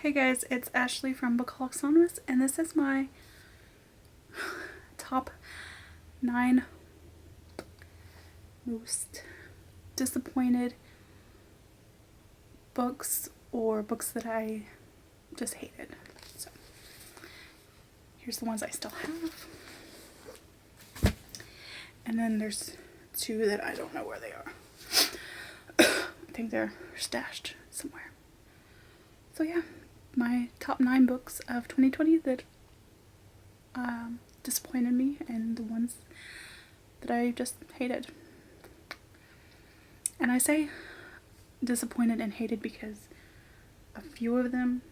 Hey guys, it's Ashley from Bookaholics Anonymous, and this is my top 9 most disappointed books or books that I just hated. So here's the ones I still have. And then there's 2 that I don't know where they are. I think they're stashed somewhere. So yeah, my top 9 books of 2020 that disappointed me and the ones that I just hated. And I say disappointed and hated because a few of them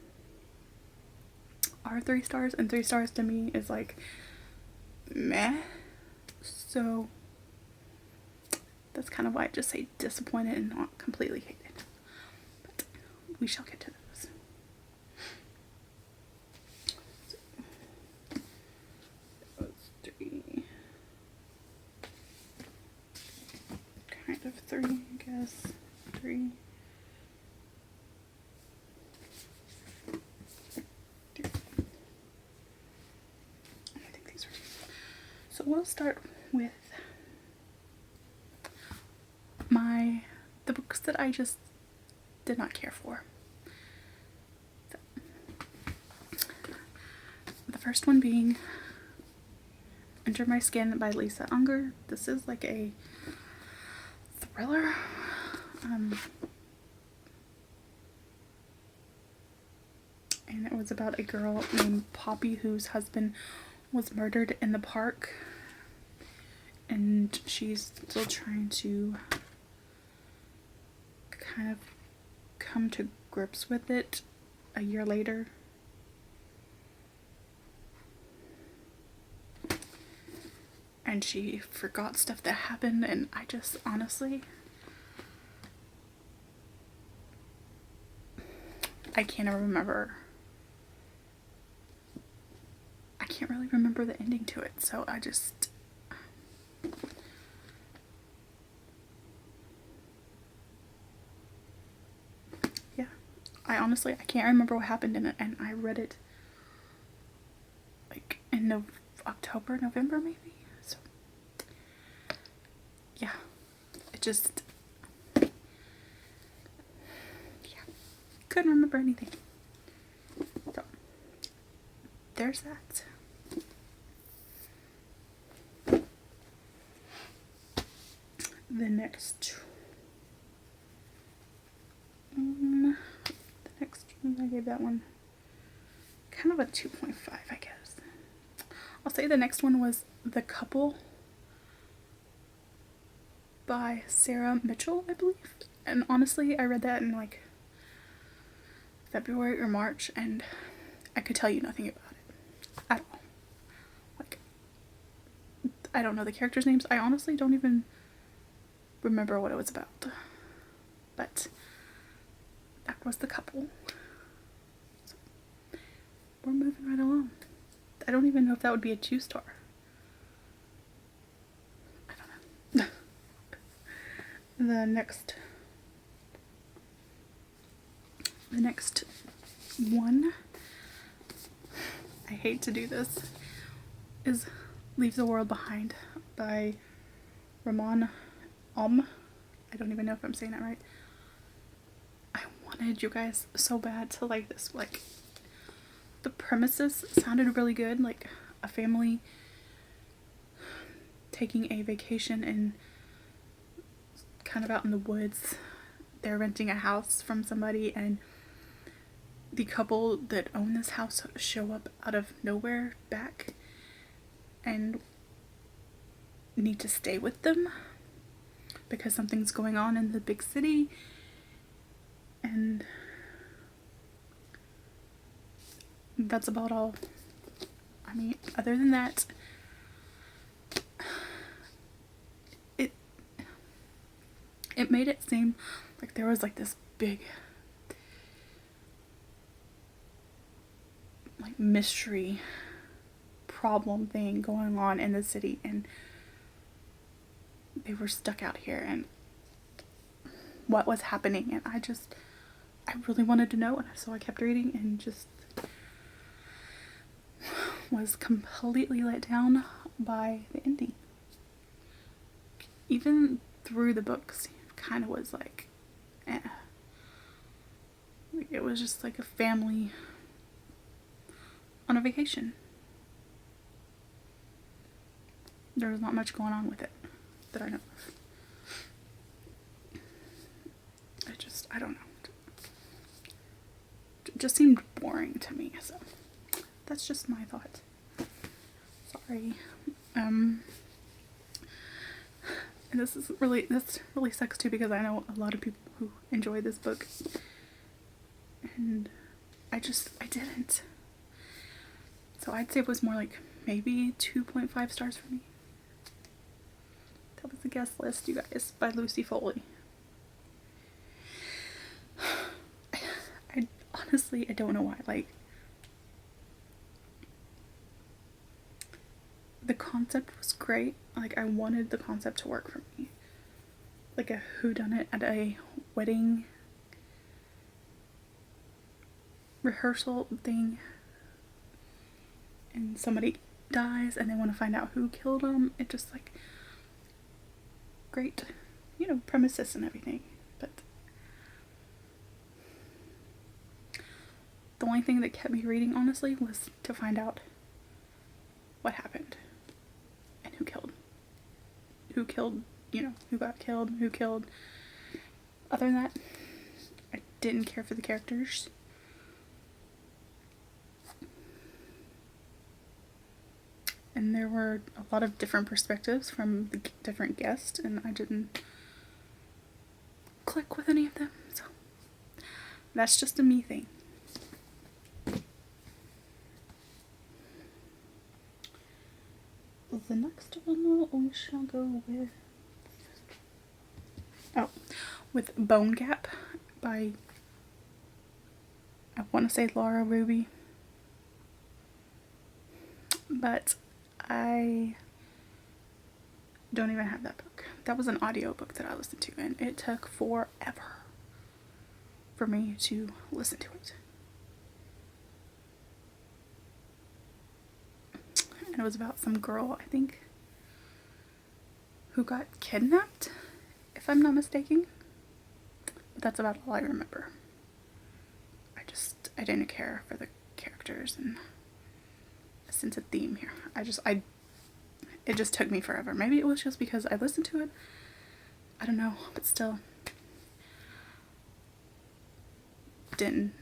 are 3 stars, and 3 stars to me is like meh. So that's kind of why I just say disappointed and not completely hated. But we shall get to those. Kind of 3, I guess. 3. I think these are 2. So we'll start with the books that I just did not care for. So, the first one being Enter My Skin by Lisa Unger. This is like a thriller. And it was about a girl named Poppy whose husband was murdered in the park, and she's still trying to kind of come to grips with it a year later. And she forgot stuff that happened, and I just honestly, I can't really remember the ending to it, so I just, yeah, I can't remember what happened in it, and I read it like in October, November maybe, so yeah, it just, yeah, couldn't remember anything. So there's that. The next one, I gave that one kind of a 2.5, I guess. I'll say the next one was The Couple by Sarah Mitchell, I believe. And honestly, I read that in like February or March, and I could tell you nothing about it at all. Like, I don't know the characters' names. I honestly don't even remember what it was about. But that was The Couple. So, we're moving right along. I don't even know if that would be a 2-star. I don't know. The next one, I hate to do this, is Leave the World Behind by Ramon. I don't even know if I'm saying that right. I wanted you guys so bad to like this. Like, the premises sounded really good, like a family taking a vacation and kind of out in the woods. They're renting a house from somebody, and the couple that own this house show up out of nowhere back and need to stay with them because something's going on in the big city. And that's about all. I mean, other than that, it made it seem like there was like this big like mystery problem thing going on in the city, and they were stuck out here and what was happening, and I really wanted to know, and so I kept reading and just was completely let down by the ending. Even through the books, kind of was like, eh. It was just like a family on a vacation. There was not much going on with it that I know of. I don't know. It just seemed boring to me, so that's just my thought. Sorry. And this really sucks too, because I know a lot of people who enjoy this book, and I didn't. So I'd say it was more like maybe 2.5 stars for me. That was the guest list, you guys, by Lucy Foley. Honestly, I don't know why. Like, the concept was great. Like, I wanted the concept to work for me. Like a whodunit at a wedding rehearsal thing, and somebody dies and they want to find out who killed them. It just, like, great, premises and everything. But the only thing that kept me reading, honestly, was to find out what happened and who killed, who got killed, who killed. Other than that, I didn't care for the characters. And there were a lot of different perspectives from the different guests, and I didn't click with any of them. So that's just a me thing. The next one we shall go with Bone Gap by, I want to say, Laura Ruby, but I don't even have that book. That was an audio book that I listened to, and it took forever for me to listen to it. And it was about some girl, I think, who got kidnapped, if I'm not mistaken. But that's about all I remember. I didn't care for the characters, and I sense a theme here. It just took me forever. Maybe it was just because I listened to it. I don't know, but still, didn't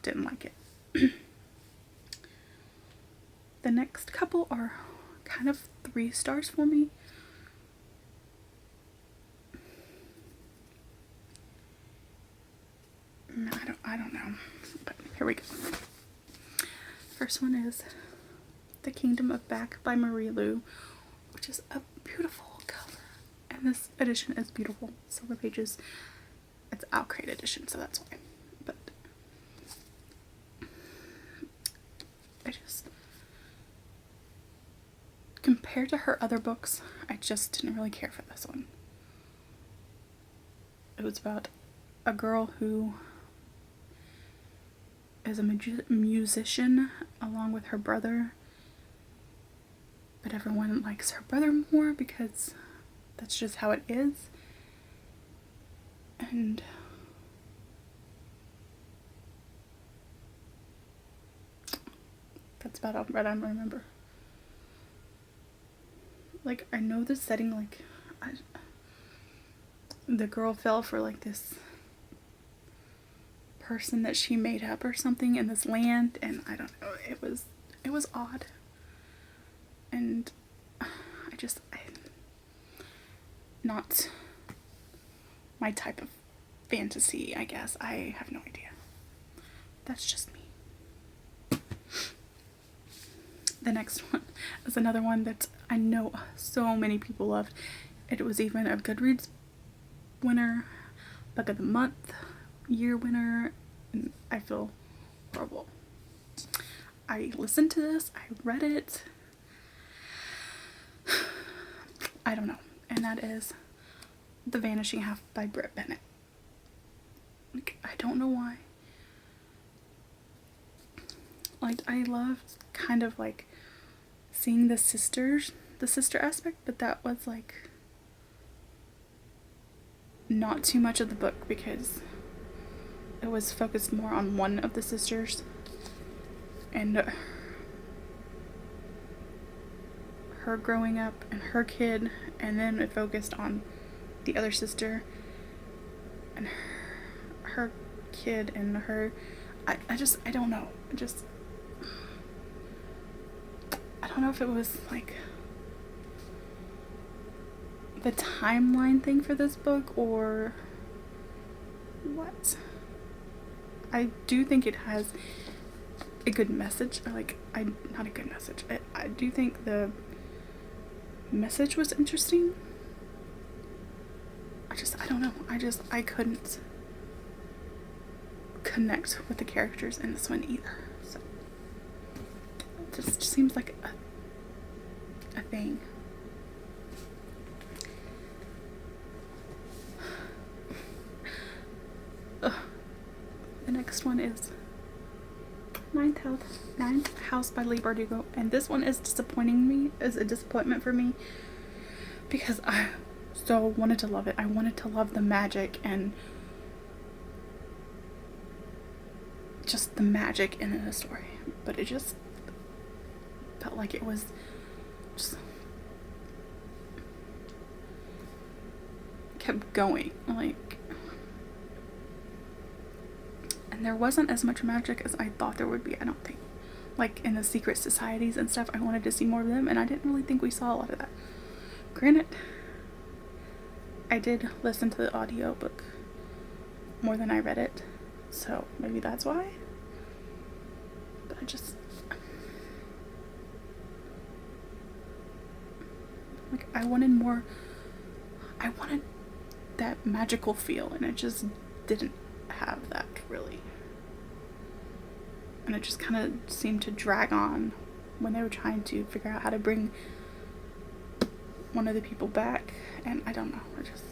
like it. The next couple are kind of 3 stars for me. I don't know, but here we go. First one is The Kingdom of Back by Marie Lu, which is a beautiful cover, and this edition is beautiful. Silver pages. It's Outcrate edition, so that's why. But compared to her other books, I just didn't really care for this one. It was about a girl who is a musician along with her brother, but everyone likes her brother more because that's just how it is. And that's about all I remember. Like, I know the setting, like, the girl fell for, like, this person that she made up or something in this land, and I don't know, it was odd. And not my type of fantasy, I guess. I have no idea. That's just me. The next one is another one that I know so many people loved. It was even a Goodreads winner, Book of the Month, year winner, and I feel horrible. I listened to this, I read it, I don't know, and that is The Vanishing Half by Britt Bennett. Like, I don't know why. Like, I loved kind of like seeing the sister aspect, but that was like not too much of the book because it was focused more on one of the sisters and her growing up and her kid, and then it focused on the other sister and her kid and her. I don't know. I don't know if it was like the timeline thing for this book or what. I do think it has a good message, or like, not a good message. I do think the message was interesting. I don't know. I couldn't connect with the characters in this one either. So it just seems like a thing. Ugh. The next one is Ninth House by Leigh Bardugo, and this one is a disappointment for me because I so wanted to love it. I wanted to love the magic and just the magic in the story, but it just felt like it was just kept going, like, and there wasn't as much magic as I thought there would be. I don't think, like in the secret societies and stuff, I wanted to see more of them, and I didn't really think we saw a lot of that. Granted, I did listen to the audiobook more than I read it, so maybe that's why. But I wanted more. I wanted that magical feel, and it just didn't have that really. And it just kind of seemed to drag on when they were trying to figure out how to bring one of the people back, and I don't know. It just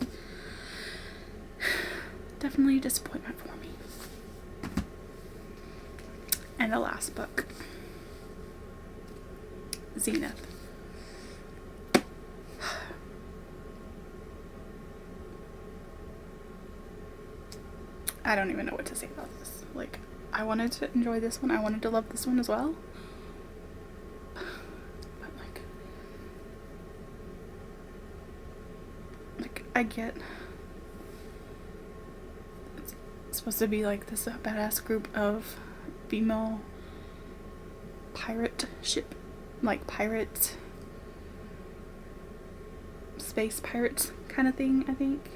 definitely a disappointment for me. And the last book, Zenith. I don't even know what to say about this. Like, I wanted to enjoy this one. I wanted to love this one as well. But like I get it's supposed to be like this badass group of female pirate ship, like pirate, space pirates kind of thing, I think.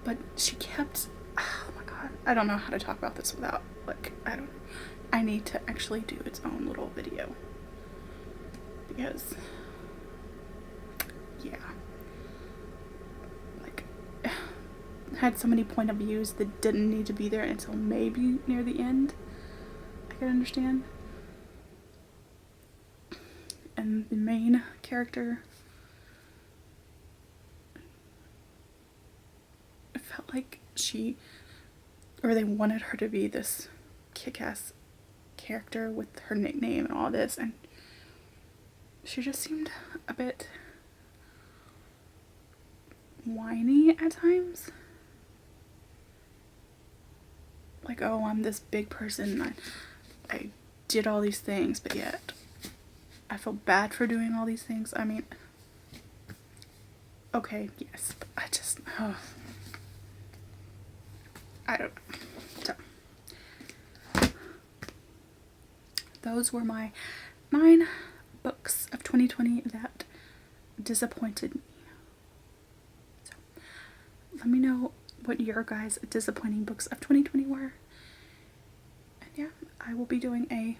But she kept, oh my god, I don't know how to talk about this without, like, I need to actually do its own little video. Because, yeah. Like, had so many point of views that didn't need to be there until maybe near the end. I can understand. And the main character, it felt like they wanted her to be this kick-ass character with her nickname and all this, and she just seemed a bit whiny at times. Like, oh, I'm this big person, I did all these things, but yet I feel bad for doing all these things. I mean, okay, yes, but I just, I don't know. So, those were my 9 books of 2020 that disappointed me. So, let me know what your guys' disappointing books of 2020 were. And yeah, I will be doing a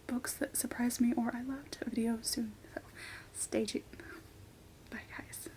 books that surprised me or I loved video soon. So, stay tuned. Bye, guys.